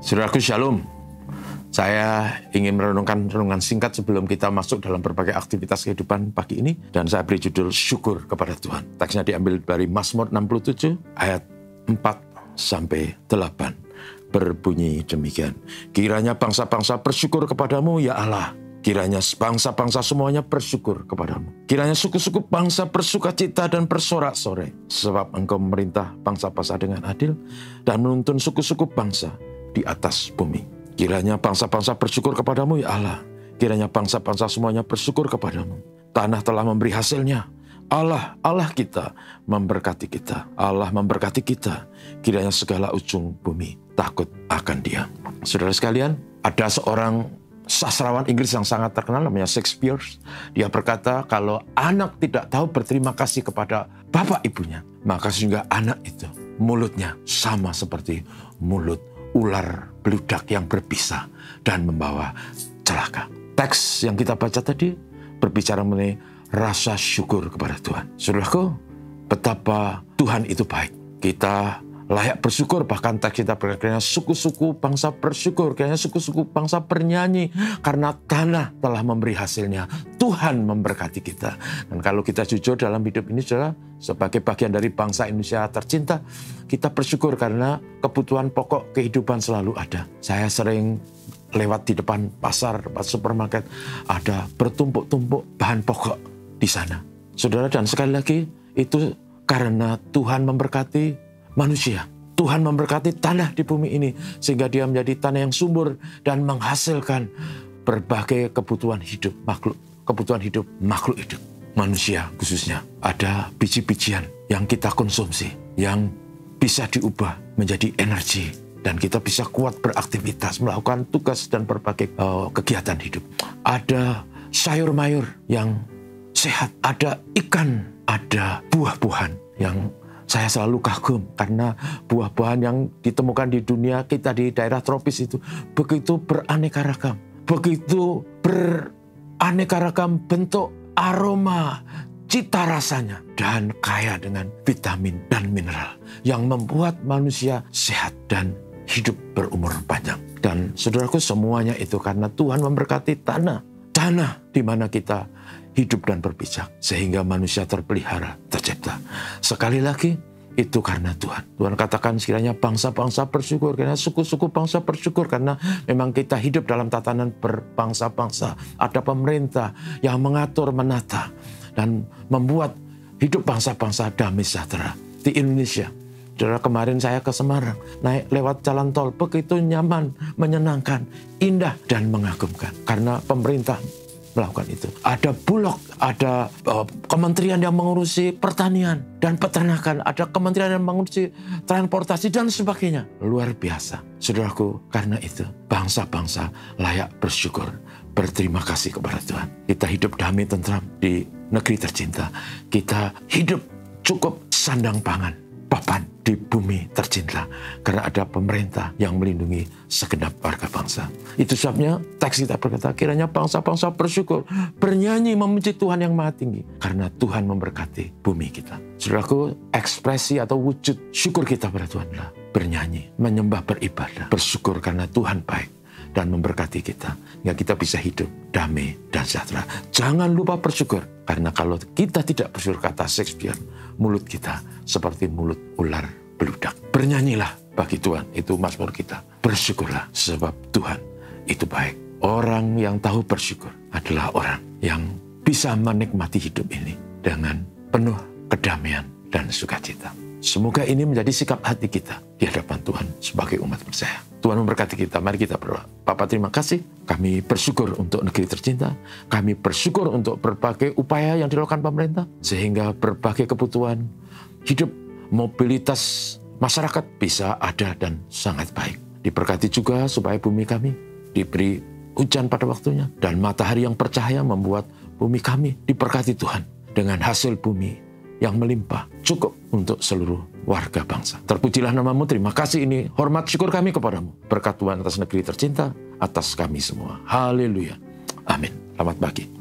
Saudaraku Shalom, saya ingin merenungkan renungan singkat sebelum kita masuk dalam berbagai aktivitas kehidupan pagi ini. Dan saya beri judul syukur kepada Tuhan. Teksnya diambil dari Mazmur 67 ayat 4-8. Berbunyi demikian. Kiranya bangsa-bangsa bersyukur kepadamu ya Allah. Kiranya bangsa-bangsa semuanya bersyukur kepadamu. Kiranya suku-suku bangsa bersukacita dan bersorak-sorai. Sebab engkau memerintah bangsa-bangsa dengan adil dan menuntun suku-suku bangsa di atas bumi. Kiranya bangsa-bangsa bersyukur kepadamu ya Allah. Kiranya bangsa-bangsa semuanya bersyukur kepadamu. Tanah telah memberi hasilnya. Allah kita memberkati kita. Allah memberkati kita. Kiranya segala ujung bumi takut akan Dia. Saudara sekalian, ada seorang sastrawan Inggris yang sangat terkenal namanya Shakespeare. Dia berkata kalau anak tidak tahu berterima kasih kepada bapak ibunya, maka sehingga anak itu mulutnya sama seperti mulut ular beludak yang berbisa dan membawa celaka. Teks yang kita baca tadi berbicara mengenai rasa syukur kepada Tuhan. Saudaraku, betapa Tuhan itu baik. Kita layak bersyukur, bahkan teks kita berkata suku-suku bangsa bersyukur, kiranya suku-suku bangsa bernyanyi karena tanah telah memberi hasilnya. Tuhan memberkati kita. Dan kalau kita jujur dalam hidup ini, saudara, sebagai bagian dari bangsa Indonesia tercinta, kita bersyukur karena kebutuhan pokok kehidupan selalu ada. Saya sering lewat di depan pasar, supermarket, ada bertumpuk-tumpuk bahan pokok di sana. Saudara, dan sekali lagi itu karena Tuhan memberkati manusia. Tuhan memberkati tanah di bumi ini sehingga dia menjadi tanah yang subur dan menghasilkan berbagai kebutuhan hidup makhluk hidup. Manusia khususnya ada biji-bijian yang kita konsumsi yang bisa diubah menjadi energi dan kita bisa kuat beraktivitas, melakukan tugas dan berbagai kegiatan hidup. Ada sayur-mayur yang sehat, ada ikan, ada buah-buahan yang saya selalu kagum karena buah-buahan yang ditemukan di dunia kita di daerah tropis itu begitu beraneka ragam. Begitu beraneka ragam bentuk, aroma, cita rasanya. Dan kaya dengan vitamin dan mineral yang membuat manusia sehat dan hidup berumur panjang. Dan saudaraku, semuanya itu karena Tuhan memberkati tanah di mana kita hidup dan berpijak, sehingga manusia terpelihara, tercipta. Sekali lagi, itu karena Tuhan. Tuhan katakan sekiranya bangsa-bangsa bersyukur, karena suku-suku bangsa bersyukur, karena memang kita hidup dalam tatanan berbangsa-bangsa. Ada pemerintah yang mengatur, menata, dan membuat hidup bangsa-bangsa damai sejahtera. Di Indonesia, saudara, kemarin saya ke Semarang, naik lewat jalan tol, begitu nyaman, menyenangkan, indah, dan mengagumkan. Karena pemerintah melakukan itu. Ada Bulog, ada kementerian yang mengurusi pertanian dan peternakan, ada kementerian yang mengurusi transportasi dan sebagainya. Luar biasa. Saudaraku, karena itu bangsa-bangsa layak bersyukur, berterima kasih kepada Tuhan. Kita hidup damai tentram di negeri tercinta. Kita hidup cukup sandang pangan, papan di bumi tercinta karena ada pemerintah yang melindungi segenap warga bangsa. Itu sebabnya teks kita berkata, kiranya bangsa-bangsa bersyukur, bernyanyi memuji Tuhan yang Maha Tinggi karena Tuhan memberkati bumi kita. Saudaraku, ekspresi atau wujud syukur kita pada Tuhan adalah bernyanyi, menyembah, beribadah, bersyukur karena Tuhan baik dan memberkati kita hingga kita bisa hidup damai dan sejahtera. Jangan lupa bersyukur karena kalau kita tidak bersyukur, kata Shakespeare, mulut kita seperti mulut ular beludak. Bernyanyilah bagi Tuhan, itu mazmur kita. Bersyukurlah sebab Tuhan itu baik. Orang yang tahu bersyukur adalah orang yang bisa menikmati hidup ini dengan penuh kedamaian dan sukacita. Semoga ini menjadi sikap hati kita di hadapan Tuhan sebagai umat percaya. Tuhan memberkati kita. Mari kita berdoa. Bapa, terima kasih. Kami bersyukur untuk negeri tercinta. Kami bersyukur untuk berbagai upaya yang dilakukan pemerintah sehingga berbagai kebutuhan hidup, mobilitas masyarakat bisa ada dan sangat baik. Diberkati juga supaya bumi kami diberi hujan pada waktunya dan matahari yang bercahaya membuat bumi kami diberkati Tuhan dengan hasil bumi yang melimpah, cukup untuk seluruh warga bangsa. Terpujilah namamu, terima kasih ini, hormat syukur kami kepadamu. Berkat Tuhan atas negeri tercinta, atas kami semua. Haleluya. Amin. Selamat pagi.